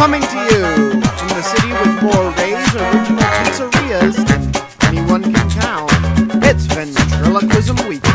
Coming to you from the city with more Ray's original pizzerias than anyone can count, it's Ventriloquism Weekly.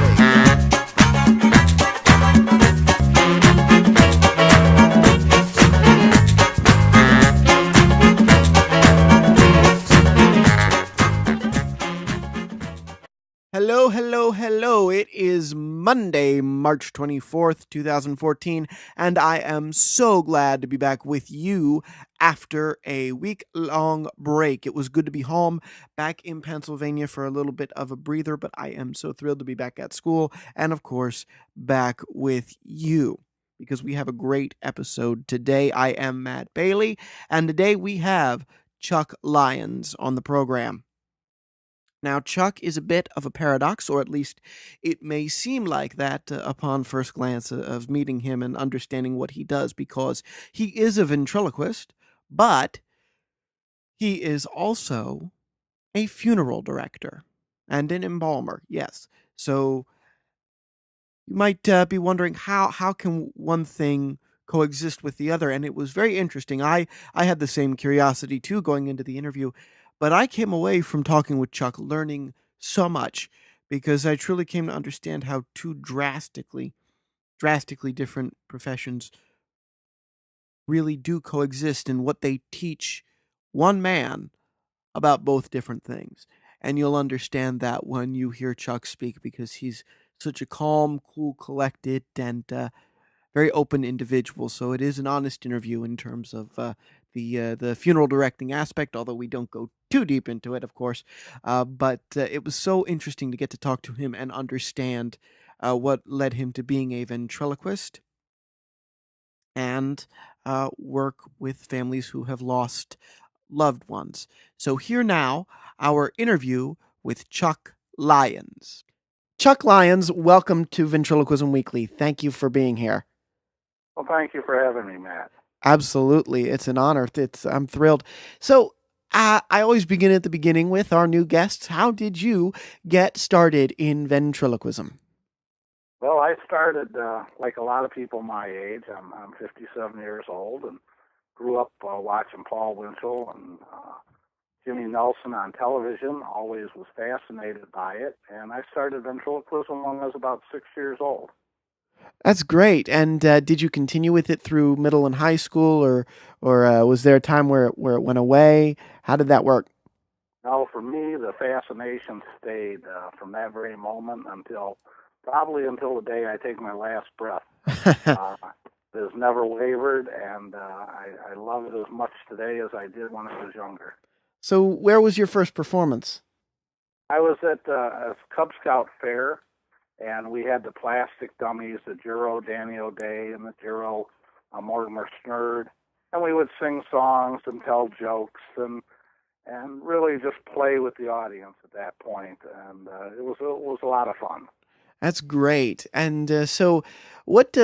Hello, hello, hello. It is Monday, March 24th, 2014, and I am so glad to be back with you after a week-long break. It was good to be home, back in Pennsylvania for a little bit of a breather, but I am so thrilled to be back at school and, of course, back with you because we have a great episode today. I am Matt Bailey, and today we have Chuck Lyons on the program. Now, Chuck is a bit of a paradox, or at least it may seem like that upon first glance of meeting him and understanding what he does, because he is a ventriloquist, but he is also a funeral director and an embalmer, yes. So you might be wondering how can one thing coexist with the other, and it was very interesting. I had the same curiosity too going into the interview, but I came away from talking with Chuck learning so much because I truly came to understand how two drastically different professions really do coexist and what they teach one man about both different things. And you'll understand that when you hear Chuck speak because he's such a calm, cool, collected, and very open individual. So it is an honest interview in terms of the funeral directing aspect, although we don't go too deep into it, of course. But it was so interesting to get to talk to him and understand what led him to being a ventriloquist and work with families who have lost loved ones. So here now, our interview with Chuck Lyons. Chuck Lyons, welcome to Ventriloquism Weekly. Thank you for being here. Well, thank you for having me, Matt. Absolutely. It's an honor. I'm thrilled. So I always begin at the beginning with our new guests. How did you get started in ventriloquism? Well, I started like a lot of people my age. I'm 57 years old and grew up watching Paul Winchell and Jimmy Nelson on television. Always was fascinated by it, and I started ventriloquism when I was about 6 years old. That's great. And did you continue with it through middle and high school, or was there a time where it went away? How did that work? Now, for me, the fascination stayed from that very moment probably until the day I take my last breath. It has never wavered, and I love it as much today as I did when I was younger. So where was your first performance? I was at a Cub Scout fair, and we had the plastic dummies, the Juro Danny O'Day and the Juro Mortimer Snurd, and we would sing songs and tell jokes and really just play with the audience at that point, and it was a lot of fun. That's great. And so, what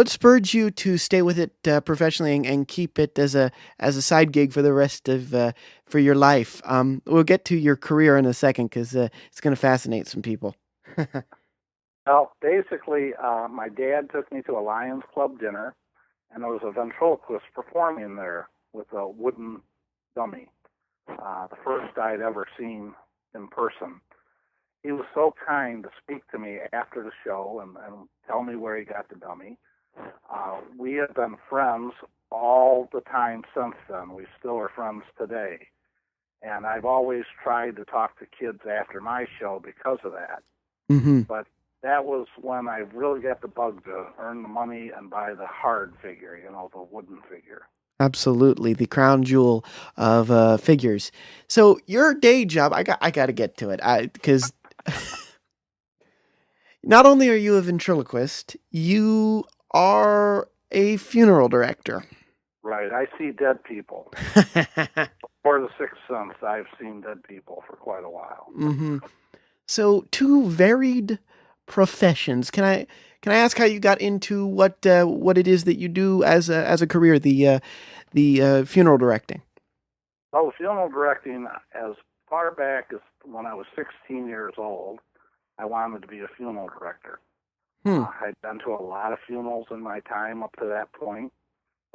spurred you to stay with it professionally and keep it as a side gig for the rest of for your life? We'll get to your career in a second because it's going to fascinate some people. Well, basically, my dad took me to a Lions Club dinner, and there was a ventriloquist performing there with a wooden dummy, the first I'd ever seen in person. He was so kind to speak to me after the show and tell me where he got the dummy. We have been friends all the time since then. We still are friends today. And I've always tried to talk to kids after my show because of that. Mm-hmm. But that was when I really got the bug to earn the money and buy the hard figure, the wooden figure. Absolutely, the crown jewel of figures. So your day job, I got to get to it because not only are you a ventriloquist, you are a funeral director. Right, I see dead people. For the Sixth Sense, I've seen dead people for quite a while. Mm-hmm. So two varied professions. Can I ask how you got into what it is that you do as a career, the funeral directing? Well, funeral directing, as far back as when I was 16 years old, I wanted to be a funeral director. I'd been to a lot of funerals in my time up to that point,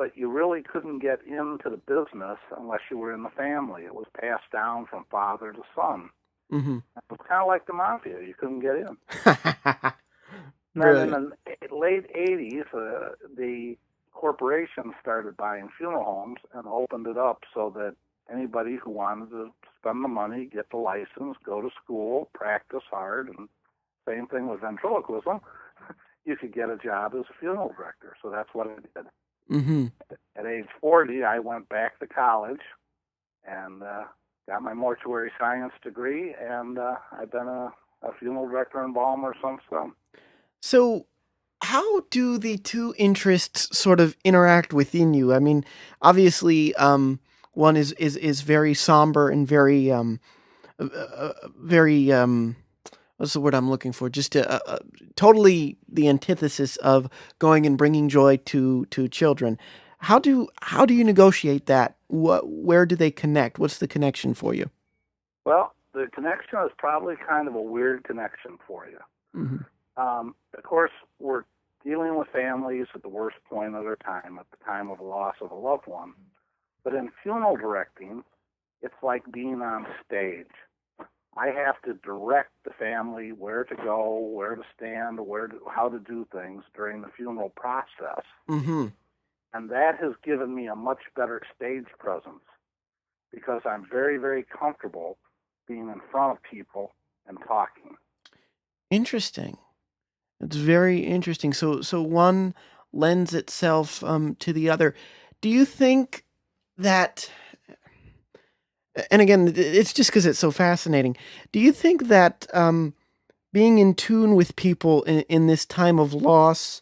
but you really couldn't get into the business unless you were in the family. It was passed down from father to son. Mm-hmm. It was kind of like the mafia. You couldn't get in. And then in Brilliant. the late 80s, the corporation started buying funeral homes and opened it up so that anybody who wanted to spend the money, get the license, go to school, practice hard, and same thing with ventriloquism, you could get a job as a funeral director. So that's what I did. Mm-hmm. At age 40, I went back to college and got my mortuary science degree, and I've been a funeral director and embalmer since then. So, how do the two interests sort of interact within you? I mean, obviously, one is very somber and very very what's the word I'm looking for? Just totally the antithesis of going and bringing joy to children. How do you negotiate that? Where do they connect? What's the connection for you? Well, the connection is probably kind of a weird connection for you. Hmm. Of course, we're dealing with families at the worst point of their time, at the time of the loss of a loved one. But in funeral directing, it's like being on stage. I have to direct the family where to go, where to stand, how to do things during the funeral process. Hmm. And that has given me a much better stage presence because I'm very, very comfortable being in front of people and talking. Interesting. It's very interesting. So one lends itself to the other. Do you think that? And again, it's just because it's so fascinating. Do you think that being in tune with people in this time of loss,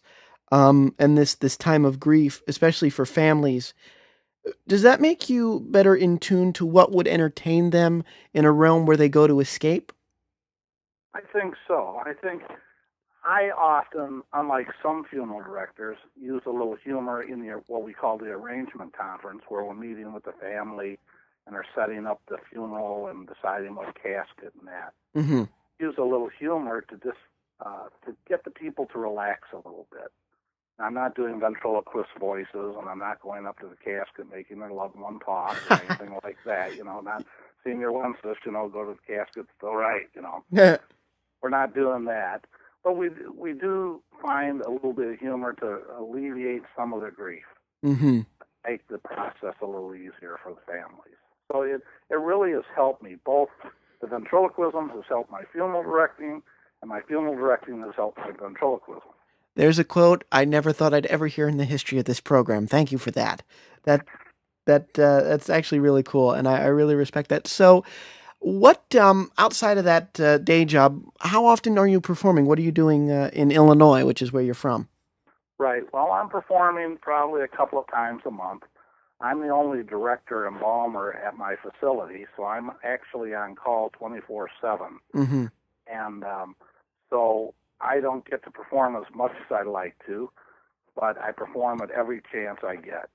and this time of grief, especially for families, does that make you better in tune to what would entertain them in a realm where they go to escape? I think so. I think I often, unlike some funeral directors, use a little humor in what we call the arrangement conference, where we're meeting with the family and are setting up the funeral and deciding what casket and that. Mm-hmm. Use a little humor to get the people to relax a little bit. I'm not doing ventriloquist voices, and I'm not going up to the casket making their loved one talk or anything like that. Not Senior Wences, go to the casket, still right. We're not doing that. But we do find a little bit of humor to alleviate some of the grief, Mm-hmm. make the process a little easier for the families. So it really has helped me. Both the ventriloquism has helped my funeral directing, and my funeral directing has helped my ventriloquism. There's a quote I never thought I'd ever hear in the history of this program. Thank you for that. That that's actually really cool, and I really respect that. So, what outside of that day job, how often are you performing? What are you doing in Illinois, which is where you're from? Right. Well, I'm performing probably a couple of times a month. I'm the only director embalmer at my facility, so I'm actually on call 24/7. Mm-hmm. And so I don't get to perform as much as I'd like to, but I perform at every chance I get.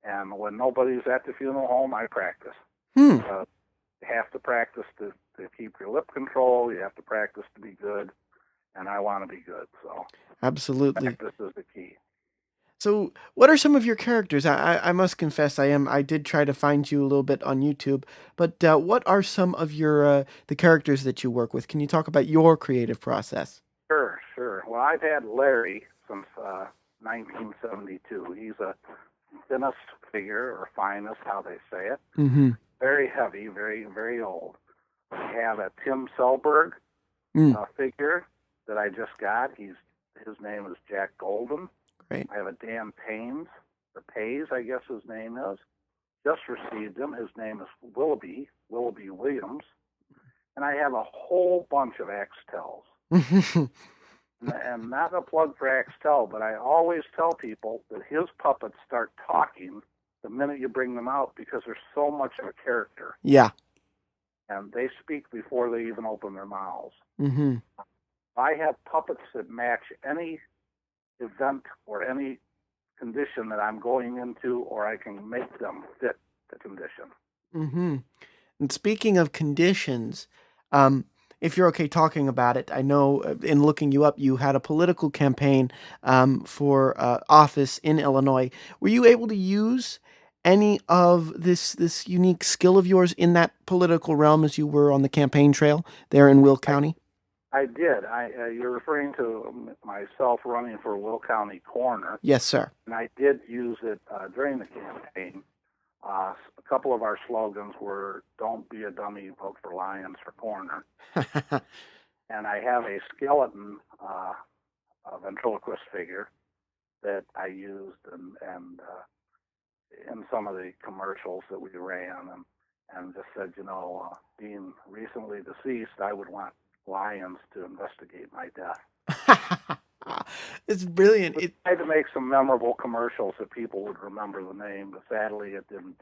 And when nobody's at the funeral home, I practice. Hmm. You have to practice to keep your lip control. You have to practice to be good, and I want to be good. So Absolutely. practice is the key. So, what are some of your characters? I must confess, I did try to find you a little bit on YouTube, but what are some of your the characters that you work with? Can you talk about your creative process? Sure, sure. Well, I've had Larry since 1972. He's a thinnest figure, or finest, how they say it. Mm-hmm. Very heavy, very, very old. I have a Tim Selberg Mm. figure that I just got. His name is Jack Golden. Great. I have a Dan Paynes, or Pays, I guess his name is. Just received him. His name is Willoughby Williams. And I have a whole bunch of Axtels. And not a plug for Axtel, but I always tell people that his puppets start talking the minute you bring them out because there's so much of a character. Yeah. And they speak before they even open their mouths. Mm-hmm. I have puppets that match any event or any condition that I'm going into, or I can make them fit the condition. Mm-hmm. And speaking of conditions, um, if you're okay talking about it, I know in looking you up, you had a political campaign for office in Illinois. Were you able to use any of this unique skill of yours in that political realm as you were on the campaign trail there in Will I, County? I did. You're referring to myself running for Will County coroner, Yes, sir. and I did use it during the campaign. A couple of our slogans were "Don't be a dummy, vote for Lyons for coroner," and I have a skeleton a ventriloquist figure that I used and in some of the commercials that we ran, and just said, being recently deceased, I would want Lyons to investigate my death. It's brilliant. We tried to make some memorable commercials that people would remember the name, but sadly it didn't.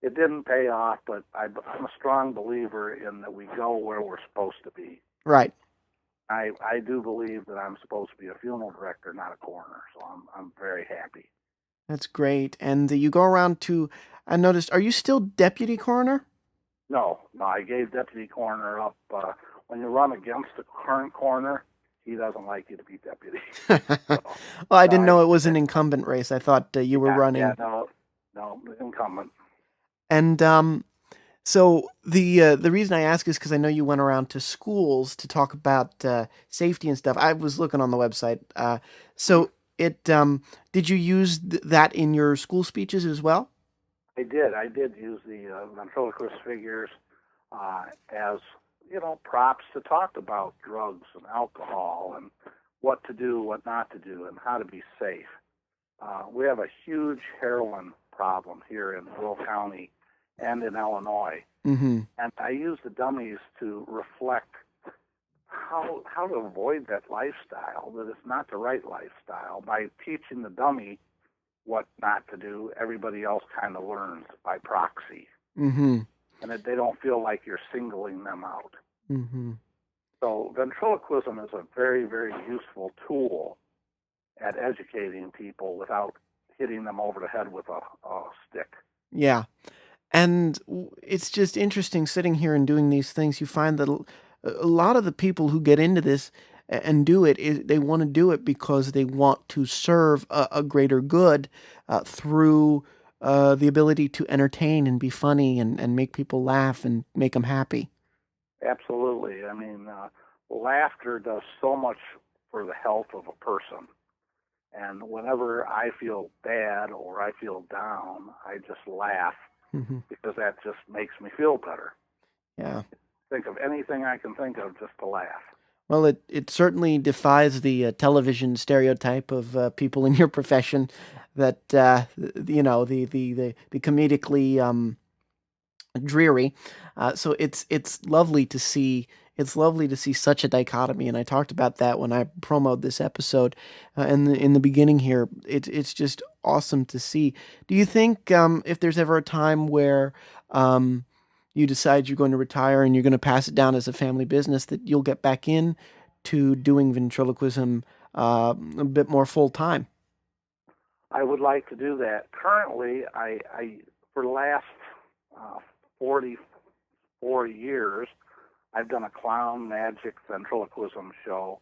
It didn't pay off. But I'm a strong believer in that we go where we're supposed to be. Right. I do believe that I'm supposed to be a funeral director, not a coroner. So I'm very happy. That's great. And you go around to, I noticed, are you still deputy coroner? No, I gave deputy coroner up. When you run against the current coroner, he doesn't like you to be deputy. So, Well, I didn't I, know it was an incumbent race. I thought you were yeah, running. no, incumbent. And so the reason I ask is because I know you went around to schools to talk about safety and stuff. I was looking on the website. So it did you use that in your school speeches as well? I did. I did use the ventriloquist figures as props to talk about drugs and alcohol and what to do, what not to do, and how to be safe. We have a huge heroin problem here in Will County and in Illinois, Mm-hmm. and I use the dummies to reflect how to avoid that lifestyle. That it's not the right lifestyle. By teaching the dummy what not to do, everybody else kind of learns by proxy, Mm-hmm. and that they don't feel like you're singling them out. Mm-hmm. So ventriloquism is a very, very useful tool at educating people without hitting them over the head with a stick. Yeah. And it's just interesting sitting here and doing these things. You find that a lot of the people who get into this and do it, they want to do it because they want to serve a greater good through the ability to entertain and be funny and make people laugh and make them happy. Absolutely. I mean, laughter does so much for the health of a person. And whenever I feel bad or I feel down, I just laugh Hmm. because that just makes me feel better. Yeah. Think of anything I can think of just to laugh. Well, it certainly defies the television stereotype of people in your profession that the comedically dreary. So it's lovely to see. It's lovely to see such a dichotomy, and I talked about that when I promoted this episode in the beginning here. It's just awesome to see. Do you think if there's ever a time where you decide you're going to retire and you're going to pass it down as a family business, that you'll get back in to doing ventriloquism a bit more full time? I would like to do that. Currently, I for the last uh, 44 years, I've done a clown magic ventriloquism show.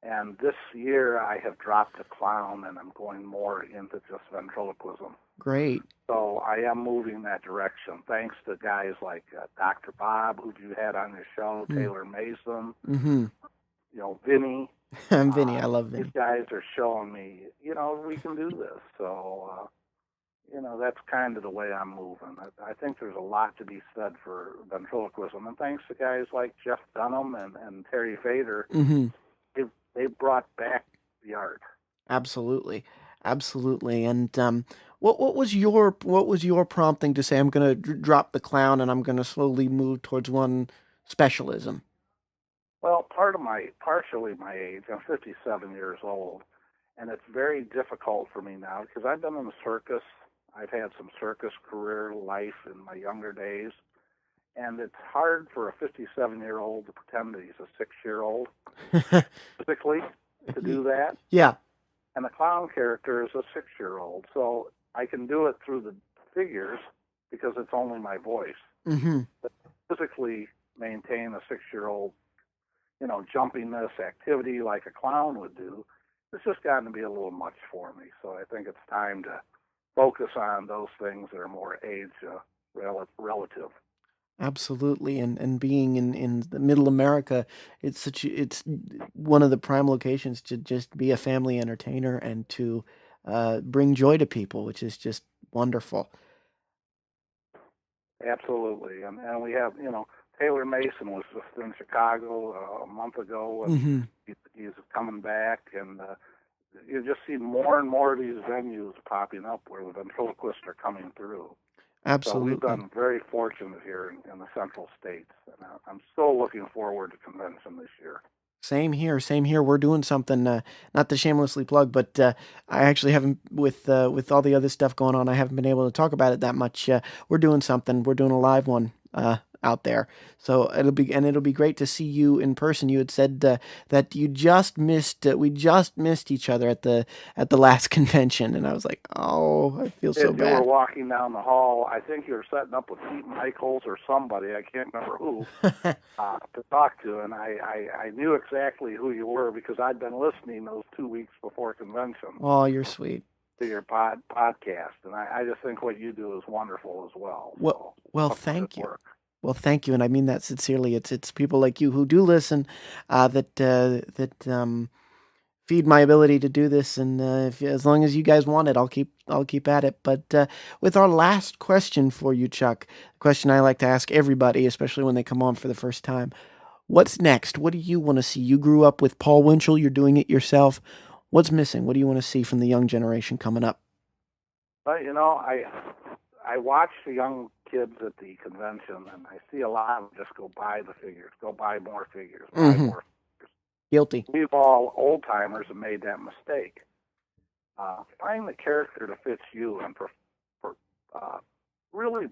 And this year I have dropped the clown and I'm going more into just ventriloquism. Great. So I am moving that direction thanks to guys like Dr. Bob, who you had on your show, Taylor Mason, Mm-hmm. Vinny. I'm Vinny. I love These Vinny. guys are showing me, we can do this. So, that's kind of the way I'm moving. I think there's a lot to be said for ventriloquism. And thanks to guys like Jeff Dunham and Terry Fader, Mm-hmm. they brought back the art. Absolutely, absolutely. And what was your prompting to say I'm going to drop the clown and I'm going to slowly move towards one specialism? Well, partially my age. I'm 57 years old, and it's very difficult for me now because I've been in the circus. I've had some circus career life in my younger days, and it's hard for a 57-year-old to pretend that he's a 6-year-old physically to do that. Yeah. And the clown character is a 6-year-old, so I can do it through the figures because it's only my voice. Mm-hmm. But physically maintain a 6-year-old jumping this activity like a clown would do. It's just gotten to be a little much for me. So I think it's time to focus on those things that are more age relative. Absolutely, and being in the middle America, it's one of the prime locations to just be a family entertainer and to bring joy to people, which is just wonderful. Absolutely. And we have, Taylor Mason was just in Chicago a month ago, and Hmm. he's coming back. And you just see more and more of these venues popping up where the ventriloquists are coming through. So we've Absolutely. been very fortunate here in the Central States. And I'm so looking forward to convention this year. Same here. Same here. We're doing something. Not to shamelessly plug, but I actually haven't with all the other stuff going on. I haven't been able to talk about it that much. We're doing something. We're doing a live one out there. So it'll be great to see you in person. You had said that you just missed. We just missed each other at the last convention, and I was like, oh, I feel so If you were bad. walking down the hall, I think you were setting up with Pete Michaels or somebody, I can't remember who, to talk to, and I knew exactly who you were because I'd been listening those 2 weeks before convention Oh, you're sweet. to your podcast, and I just think what you do is wonderful as well. Well, So well, up for good thank you. work. Well, thank you, and I mean that sincerely. It's people like you who do listen, that feed my ability to do this, and if as long as you guys want it, I'll keep at it. But with our last question for you, Chuck, a question I like to ask everybody, especially when they come on for the first time: what's next? What do you want to see? You grew up with Paul Winchell. You're doing it yourself. What's missing? What do you want to see from the young generation coming up? But I watch the young kids at the convention, and I see a lot of them just go buy the figures, go buy more figures, buy Mm-hmm. more. Guilty. We've all old timers have made that mistake. Find the character that fits you and really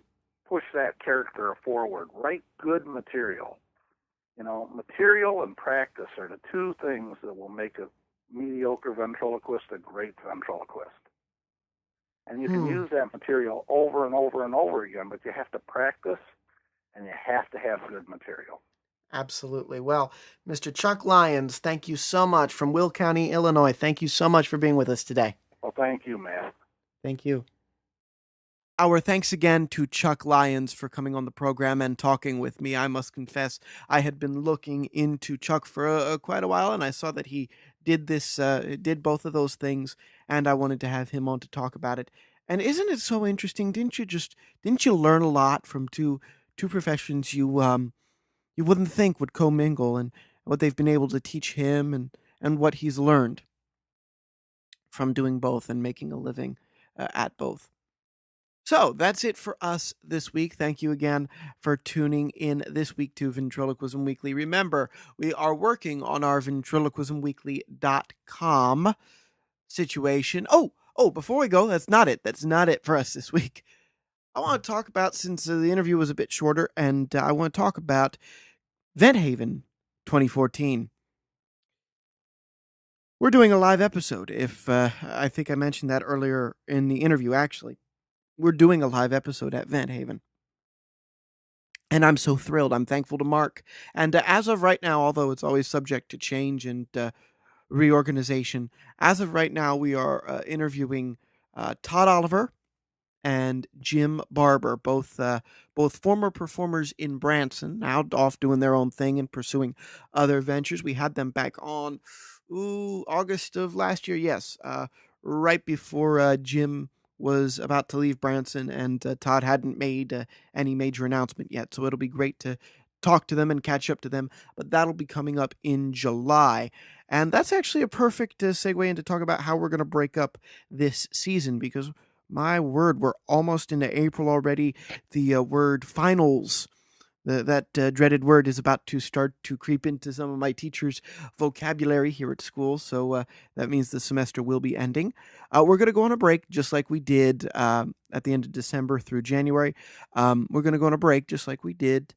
push that character forward. Write good material. Material and practice are the two things that will make a mediocre ventriloquist a great ventriloquist. And you can Hmm. use that material over and over and over again, but you have to practice and you have to have good material. Absolutely. Well, Mr. Chuck Lyons, thank you so much from Will County, Illinois. Thank you so much for being with us today. Well, thank you, Matt. Thank you. Our thanks again to Chuck Lyons for coming on the program and talking with me. I must confess, I had been looking into Chuck for quite a while, and I saw that he did both of those things, and I wanted to have him on to talk about it. And isn't it so interesting? Didn't you learn a lot from two professions you wouldn't think would commingle, and what they've been able to teach him, and what he's learned from doing both and making a living at both. So that's it for us this week. Thank you again for tuning in this week to Ventriloquism Weekly. Remember, we are working on our ventriloquismweekly.com situation. Before we go, that's not it. That's not it for us this week. I want to talk about, since the interview was a bit shorter, and I want to talk about Vent Haven 2014. We're doing a live episode. If I think I mentioned that earlier in the interview, actually. We're doing a live episode at Vent Haven. And I'm so thrilled. I'm thankful to Mark. And as of right now, although it's always subject to change and reorganization, as of right now, we are interviewing Todd Oliver and Jim Barber, both former performers in Branson, now off doing their own thing and pursuing other ventures. We had them back on August of last year, yes, right before Jim was about to leave Branson, and Todd hadn't made any major announcement yet. So it'll be great to talk to them and catch up to them. But that'll be coming up in July. And that's actually a perfect segue into talk about how we're going to break up this season, because my word, we're almost into April already. The word finals, that dreaded word, is about to start to creep into some of my teachers' vocabulary here at school. So that means the semester will be ending. We're going to go on a break just like we did at the end of December through January. We're going to go on a break just like we did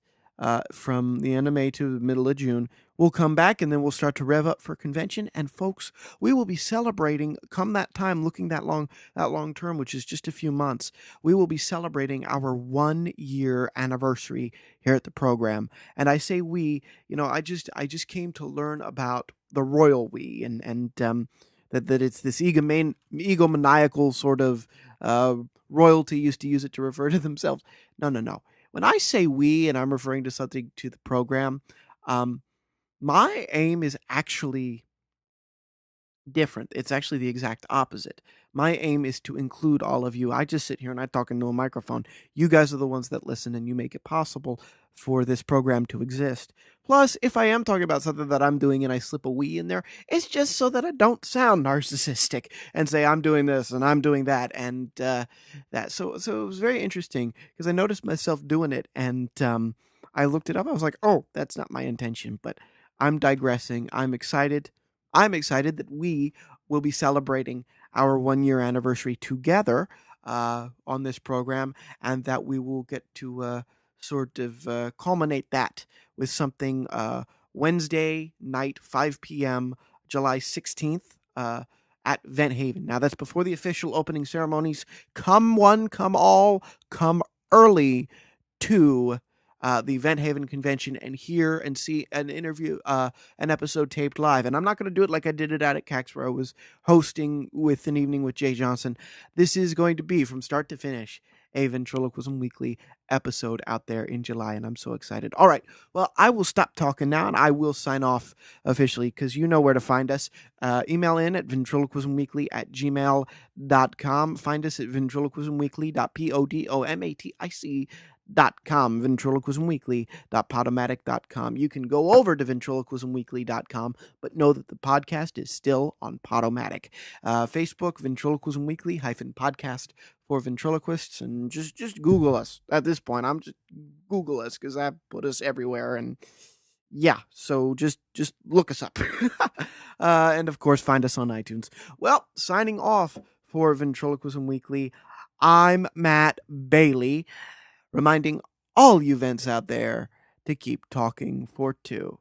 from the end of May to the middle of June. We'll come back and then we'll start to rev up for convention. And folks, we will be celebrating come that time, looking that long term, which is just a few months. We will be celebrating our 1 year anniversary here at the program. And I say we, I just came to learn about the royal we and that it's this egomaniacal sort of royalty used to use it to refer to themselves. No, no, no. When I say we and I'm referring to something to the program, um, my aim is actually different. It's actually the exact opposite. My aim is to include all of you. I just sit here and I talk into a microphone. You guys are the ones that listen and you make it possible for this program to exist. Plus, if I am talking about something that I'm doing and I slip a we in there, it's just so that I don't sound narcissistic and say I'm doing this and I'm doing that and that. So it was very interesting because I noticed myself doing it and I looked it up. I was like, oh, that's not my intention, but I'm digressing. I'm excited that we will be celebrating our 1 year anniversary together on this program, and that we will get to sort of culminate that with something Wednesday night, 5 p.m., July 16th. At Vent Haven. Now, that's before the official opening ceremonies. Come one, come all, come early to the Vent Haven convention and hear and see an interview, an episode taped live. And I'm not going to do it like I did it out at CAX, where I was hosting with an evening with Jay Johnson. This is going to be from start to finish a Ventriloquism Weekly episode out there in July, and I'm so excited. All right, well, I will stop talking now, and I will sign off officially, because you know where to find us. Email in at ventriloquismweekly@gmail.com. Find us at ventriloquismweekly.podomatic.com, ventriloquismweekly.podomatic.com. You can go over to ventriloquismweekly.com, but know that the podcast is still on Podomatic. Facebook, Ventriloquism Weekly -podcast for ventriloquists, and just Google us. At this point, I'm just Google us because I put us everywhere, and yeah, so just look us up. And of course, find us on iTunes. Well, signing off for Ventriloquism Weekly, I'm Matt Bailey, reminding all you vents out there to keep talking for two.